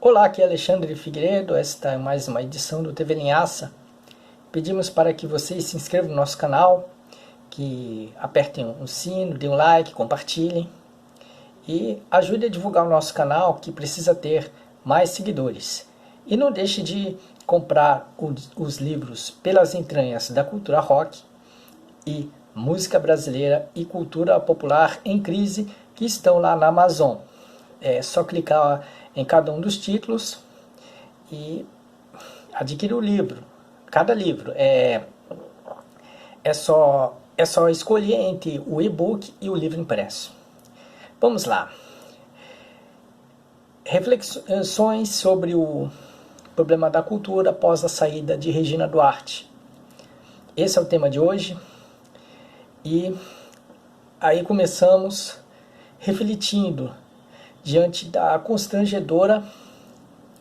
Olá, aqui é Alexandre Figueiredo, esta é mais uma edição do TV Linhaça. Pedimos para que vocês se inscrevam no nosso canal, que apertem o sino, deem um like, compartilhem e ajudem a divulgar o nosso canal, que precisa ter mais seguidores. E não deixe de comprar os livros Pelas Entranhas da Cultura Rock e Música Brasileira e Cultura Popular em Crise, que estão lá na Amazon. É só clicar em cada um dos títulos e adquirir o livro. Cada livro é só escolher entre o e-book e o livro impresso. Vamos lá. Reflexões sobre o problema da cultura após a saída de Regina Duarte. Esse é o tema de hoje. E aí começamos refletindo diante da constrangedora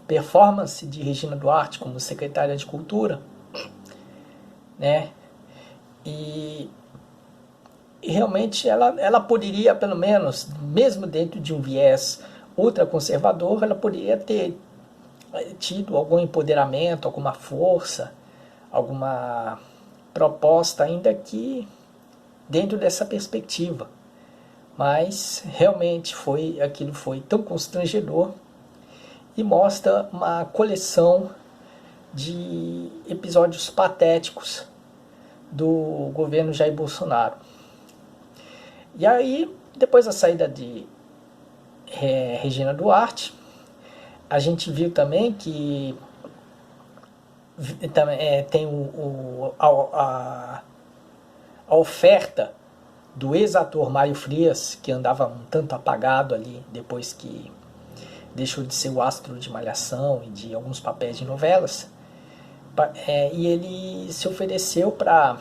performance de Regina Duarte como secretária de Cultura, né? E realmente ela poderia, pelo menos, mesmo dentro de um viés ultraconservador, ela poderia ter tido algum empoderamento, alguma força, alguma proposta, ainda que dentro dessa perspectiva. Mas realmente aquilo foi tão constrangedor e mostra uma coleção de episódios patéticos do governo Jair Bolsonaro. E aí, depois da saída de Regina Duarte, a gente viu também que tem a oferta do ex-ator Mário Frias, que andava um tanto apagado ali depois que deixou de ser o astro de Malhação e de alguns papéis de novelas, e ele se ofereceu para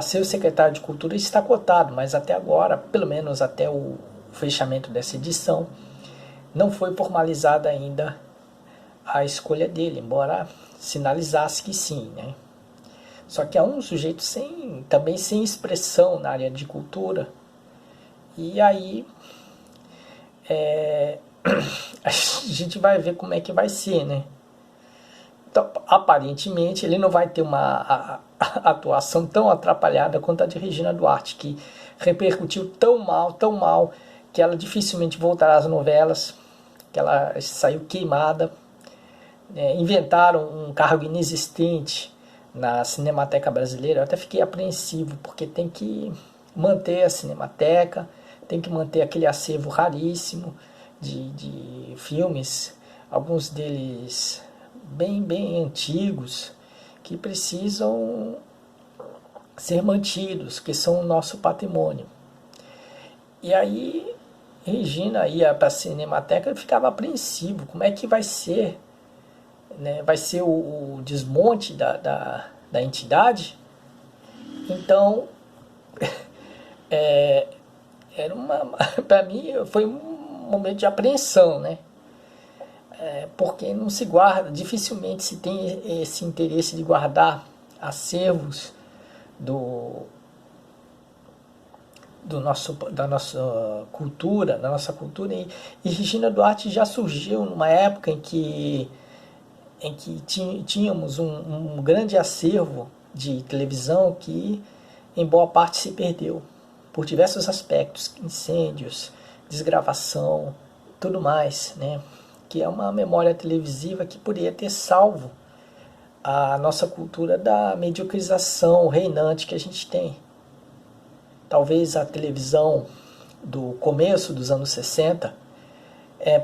ser o secretário de Cultura e está cotado, mas até agora, pelo menos até o fechamento dessa edição, não foi formalizada ainda a escolha dele, embora sinalizasse que sim, né? Só que é um sujeito também sem expressão na área de cultura. E aí a gente vai ver como é que vai ser, né? Então, aparentemente, ele não vai ter uma atuação tão atrapalhada quanto a de Regina Duarte, que repercutiu tão mal, que ela dificilmente voltará às novelas, que ela saiu queimada. Inventaram um cargo inexistente na Cinemateca Brasileira. Eu até fiquei apreensivo, porque tem que manter a Cinemateca, tem que manter aquele acervo raríssimo de filmes, alguns deles bem antigos, que precisam ser mantidos, que são o nosso patrimônio. E aí Regina ia para a Cinemateca e ficava apreensivo, como é que vai ser, né? Vai ser o desmonte da entidade? Então, para mim foi um momento de apreensão, né? Porque não se guarda, dificilmente se tem esse interesse de guardar acervos da nossa cultura, e Regina Duarte já surgiu numa época em que tínhamos um grande acervo de televisão que em boa parte se perdeu por diversos aspectos, incêndios, desgravação, tudo mais, né? Que é uma memória televisiva que poderia ter salvo a nossa cultura da mediocrização reinante que a gente tem. Talvez a televisão do começo dos anos 60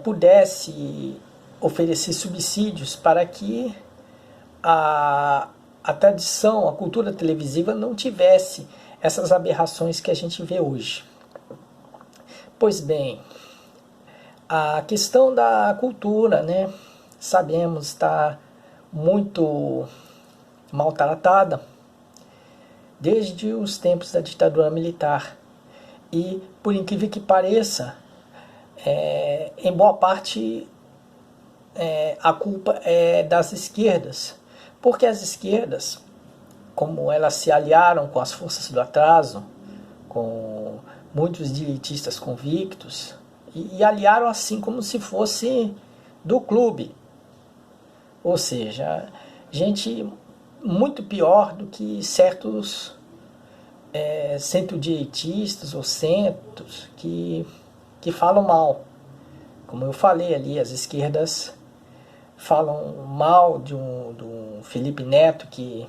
pudesse oferecer subsídios para que a tradição, a cultura televisiva não tivesse essas aberrações que a gente vê hoje. Pois bem, a questão da cultura, né, sabemos, está muito maltratada desde os tempos da ditadura militar. E, por incrível que pareça, em boa parte a culpa é das esquerdas, porque as esquerdas, como elas se aliaram com as forças do atraso, com muitos direitistas convictos, e aliaram assim como se fosse do clube. Ou seja, gente muito pior do que certos centro-direitistas ou centros que falam mal. Como eu falei ali, as esquerdas falam mal de um Felipe Neto que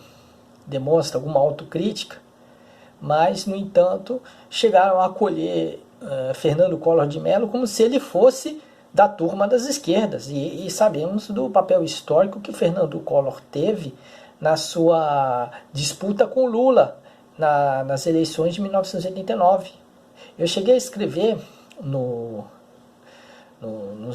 demonstra alguma autocrítica, mas, no entanto, chegaram a acolher Fernando Collor de Mello como se ele fosse da turma das esquerdas. E sabemos do papel histórico que Fernando Collor teve na sua disputa com Lula nas eleições de 1989. Eu cheguei a escrever nos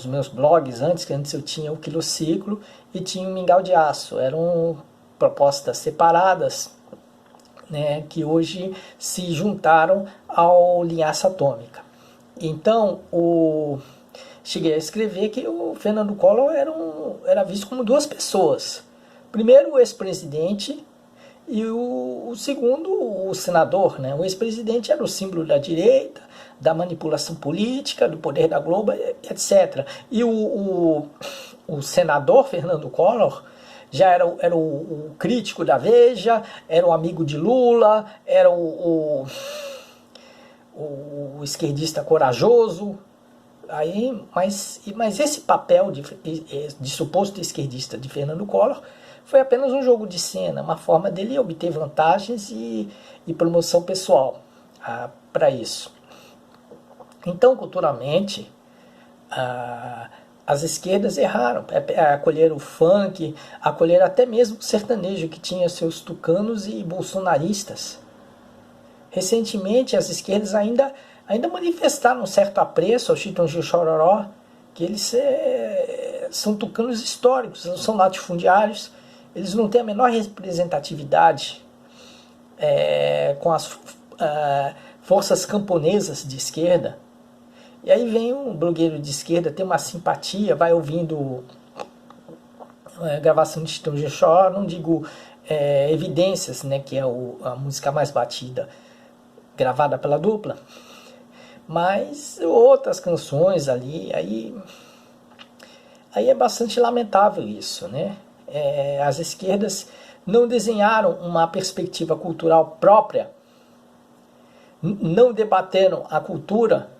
meus blogs antes, que antes eu tinha o Quilociclo e tinha o Mingau de Aço. Eram propostas separadas, né, que hoje se juntaram ao Linhaça Atômica. Então, cheguei a escrever que o Fernando Collor era visto como duas pessoas. Primeiro, o ex-presidente, e o segundo, o senador. Né? O ex-presidente era o símbolo da direita, da manipulação política, do poder da Globo, etc. E o senador Fernando Collor já era o crítico da Veja, era o amigo de Lula, era o esquerdista corajoso. Mas esse papel de suposto esquerdista de Fernando Collor foi apenas um jogo de cena, uma forma dele obter vantagens e promoção pessoal para isso. Então, culturalmente, as esquerdas erraram, acolheram o funk, acolheram até mesmo o sertanejo, que tinha seus tucanos e bolsonaristas. Recentemente, as esquerdas ainda manifestaram um certo apreço ao Chitãozinho e Chororó, que eles são tucanos históricos, não são latifundiários, eles não têm a menor representatividade com as forças camponesas de esquerda. E aí vem um blogueiro de esquerda, tem uma simpatia, vai ouvindo gravação de Chitãozinho e Chororó, não digo Evidências, né, que é a música mais batida, gravada pela dupla, mas outras canções ali, aí é bastante lamentável isso, né? As esquerdas não desenharam uma perspectiva cultural própria, não debateram a cultura,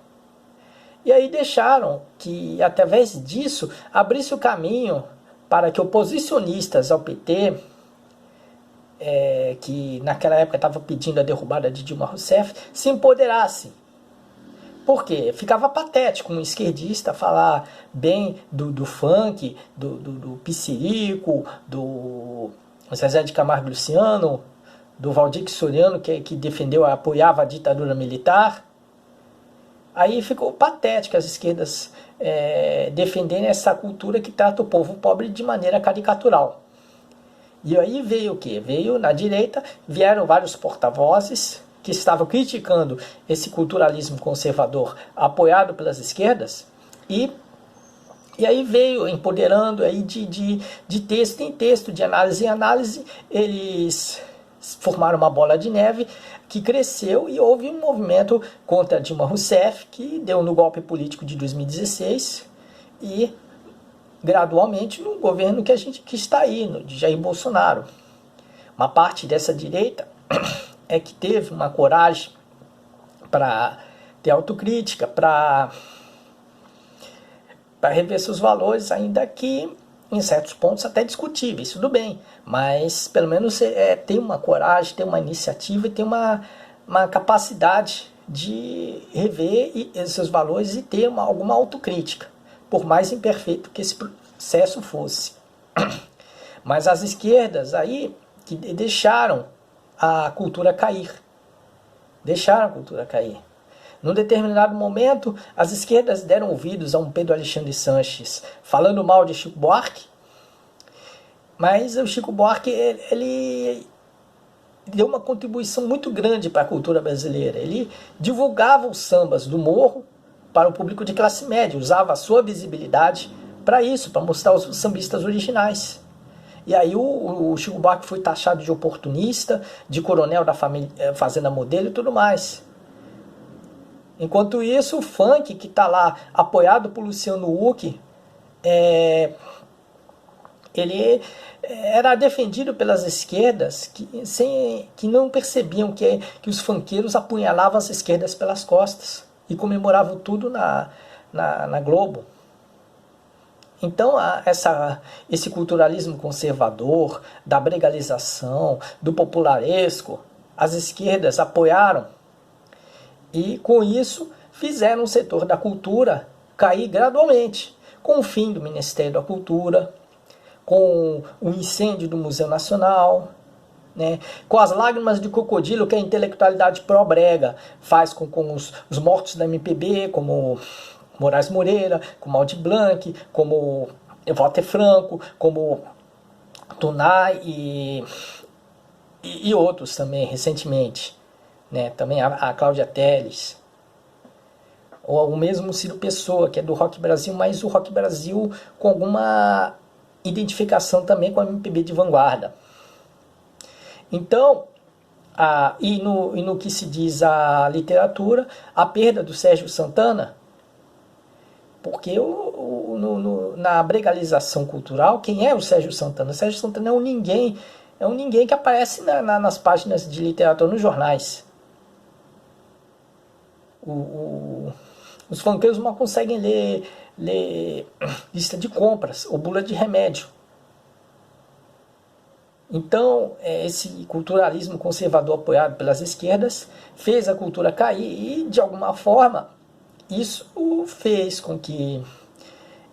e aí deixaram que, através disso, abrisse o caminho para que oposicionistas ao PT, que naquela época estava pedindo a derrubada de Dilma Rousseff, se empoderassem. Por quê? Ficava patético um esquerdista falar bem do funk, do Pissirico, do Zezé de Camargo e Luciano, do Valdir Soriano, que apoiava a ditadura militar. Aí ficou patético as esquerdas defenderem essa cultura que trata o povo pobre de maneira caricatural. E aí veio o quê? Na direita, vieram vários porta-vozes que estavam criticando esse culturalismo conservador apoiado pelas esquerdas, e aí veio empoderando aí de texto em texto, de análise em análise, eles formaram uma bola de neve que cresceu, e houve um movimento contra Dilma Rousseff, que deu no golpe político de 2016, e gradualmente no governo que está aí, de Jair Bolsonaro. Uma parte dessa direita que teve uma coragem para ter autocrítica, para rever seus valores, ainda que em certos pontos até discutíveis, tudo bem, mas pelo menos tem uma coragem, tem uma iniciativa e tem uma capacidade de rever seus valores e ter alguma autocrítica, por mais imperfeito que esse processo fosse. Mas as esquerdas aí que deixaram a cultura cair. Num determinado momento, as esquerdas deram ouvidos a um Pedro Alexandre Sanches falando mal de Chico Buarque, mas o Chico Buarque ele deu uma contribuição muito grande para a cultura brasileira. Ele divulgava os sambas do morro para o público de classe média, usava a sua visibilidade para isso, para mostrar os sambistas originais. E aí o Chico Buarque foi taxado de oportunista, de coronel da Fazenda Modelo e tudo mais. Enquanto isso, o funk, que está lá apoiado por Luciano Huck, ele era defendido pelas esquerdas que não percebiam que os funkeiros apunhalavam as esquerdas pelas costas e comemoravam tudo na Globo. Então, esse culturalismo conservador, da bregalização, do popularesco, as esquerdas apoiaram e, com isso, fizeram o setor da cultura cair gradualmente, com o fim do Ministério da Cultura, com o incêndio do Museu Nacional, né, com as lágrimas de crocodilo que a intelectualidade pró-brega faz com os mortos da MPB, como Moraes Moreira, como Aldir Blanc, como Walter Franco, como Tunay e outros também, recentemente. Né, também a Cláudia Telles. Ou o mesmo Ciro Pessoa, que é do Rock Brasil, mas o Rock Brasil com alguma identificação também com a MPB de vanguarda. Então, e no que se diz a literatura, a perda do Sérgio Santana, porque na bregalização cultural, quem é o Sérgio Santana? O Sérgio Santana é um ninguém que aparece nas páginas de literatura nos jornais. Os funkeiros não conseguem ler lista de compras ou bula de remédio. Então, esse culturalismo conservador apoiado pelas esquerdas fez a cultura cair e, de alguma forma, isso fez com que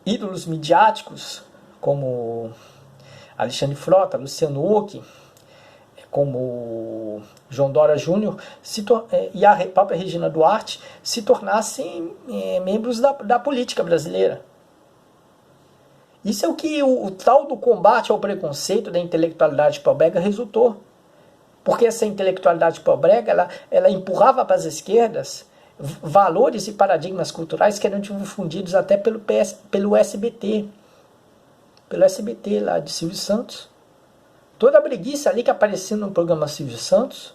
ídolos midiáticos como Alexandre Frota, Luciano Huck, como João Dória Júnior e a própria Regina Duarte se tornassem membros da política brasileira. Isso é o que o tal do combate ao preconceito da intelectualidade pró-brega resultou. Porque essa intelectualidade pró-brega, ela empurrava para as esquerdas valores e paradigmas culturais que eram difundidos até pelo SBT. Pelo SBT lá de Silvio Santos. Toda a preguiça ali que aparecia no programa Silvio Santos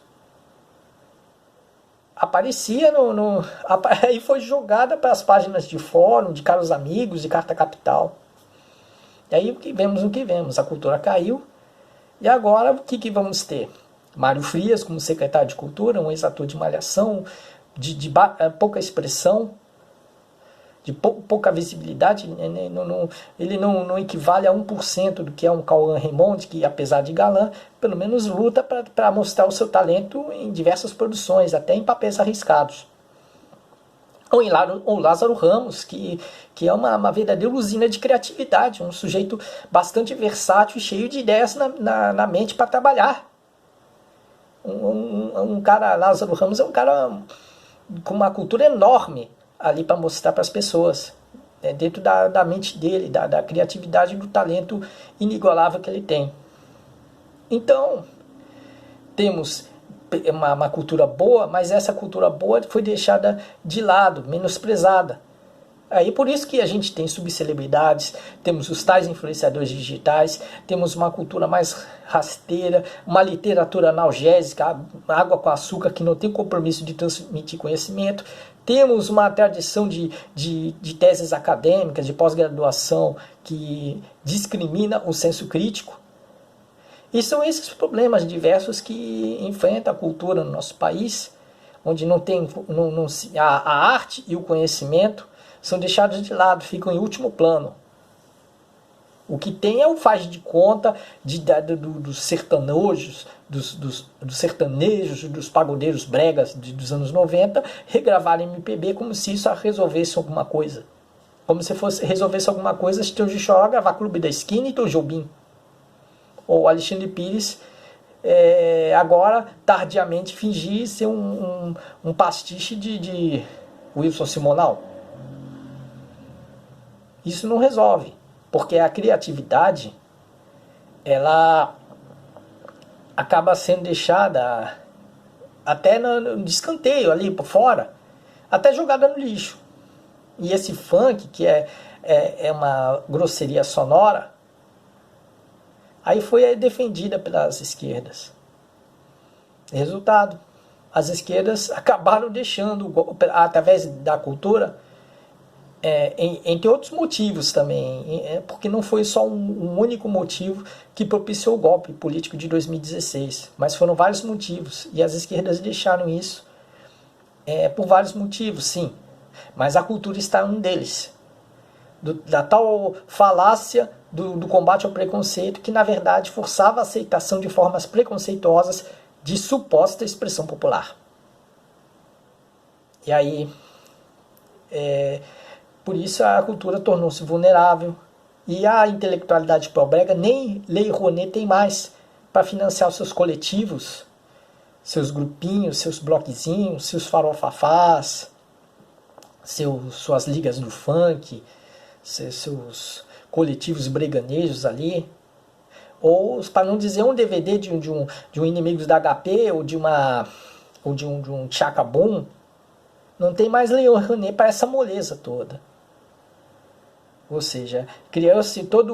aparecia aí foi jogada para as páginas de fórum, de caros amigos, de Carta Capital. E aí o que vemos? A cultura caiu. E agora o que vamos ter? Mário Frias como secretário de Cultura, um ex-ator de Malhação, de pouca expressão, de pouca visibilidade. Ele não equivale a 1% do que é um Cauã Raymond, que apesar de galã, pelo menos luta para mostrar o seu talento em diversas produções, até em papéis arriscados. Ou Lázaro Ramos, que é uma verdadeira usina de criatividade, um sujeito bastante versátil e cheio de ideias na mente para trabalhar. Lázaro Ramos é um cara com uma cultura enorme ali para mostrar para as pessoas, dentro da mente dele, da criatividade e do talento inigualável que ele tem. Então, temos uma cultura boa, mas essa cultura boa foi deixada de lado, menosprezada. Aí por isso que a gente tem subcelebridades, temos os tais influenciadores digitais, temos uma cultura mais rasteira, uma literatura analgésica, água com açúcar que não tem compromisso de transmitir conhecimento, temos uma tradição de teses acadêmicas, de pós-graduação que discrimina o senso crítico. E são esses problemas diversos que enfrenta a cultura no nosso país, onde a arte e o conhecimento são deixados de lado, ficam em último plano. O que tem é o faz de conta dos sertanojos, dos sertanejos, dos pagodeiros bregas dos anos 90, regravarem MPB como se isso resolvesse alguma coisa. Como se resolvesse alguma coisa, se Teu Gixó gravar Clube da Esquina e Teu Jobim. Ou Alexandre Pires, agora, tardiamente, fingir ser um pastiche de Wilson Simonal. Isso não resolve, porque a criatividade, ela acaba sendo deixada até no escanteio, ali por fora, até jogada no lixo. E esse funk, que é uma grosseria sonora, aí foi defendida pelas esquerdas. Resultado, as esquerdas acabaram deixando, através da cultura, entre outros motivos também, porque não foi só um único motivo que propiciou o golpe político de 2016, mas foram vários motivos, e as esquerdas deixaram isso por vários motivos, sim, mas a cultura está um deles, da tal falácia do combate ao preconceito, que na verdade forçava a aceitação de formas preconceituosas de suposta expressão popular. E aí, por isso a cultura tornou-se vulnerável, e a intelectualidade pró-brega nem Lei Rouanet tem mais para financiar os seus coletivos, seus grupinhos, seus bloquezinhos, seus farofafás, suas ligas do funk, seus coletivos breganejos ali, ou, para não dizer, um DVD de um Inimigos da HP, ou de um Chacabum. Não tem mais Lei Rouanet para essa moleza toda. Ou seja, criou-se toda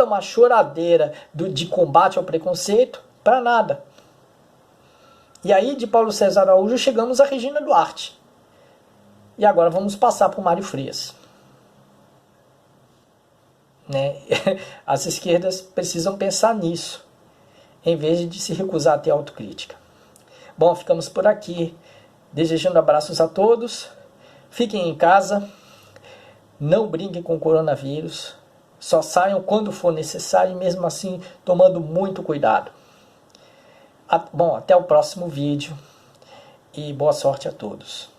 uma choradeira de combate ao preconceito para nada. E aí, de Paulo César Araújo, chegamos a Regina Duarte. E agora vamos passar para o Mário Frias. Né? As esquerdas precisam pensar nisso, em vez de se recusar a ter autocrítica. Bom, ficamos por aqui. Desejando abraços a todos. Fiquem em casa. Não brinquem com o coronavírus. Só saiam quando for necessário, e mesmo assim tomando muito cuidado. Bom, até o próximo vídeo. E boa sorte a todos.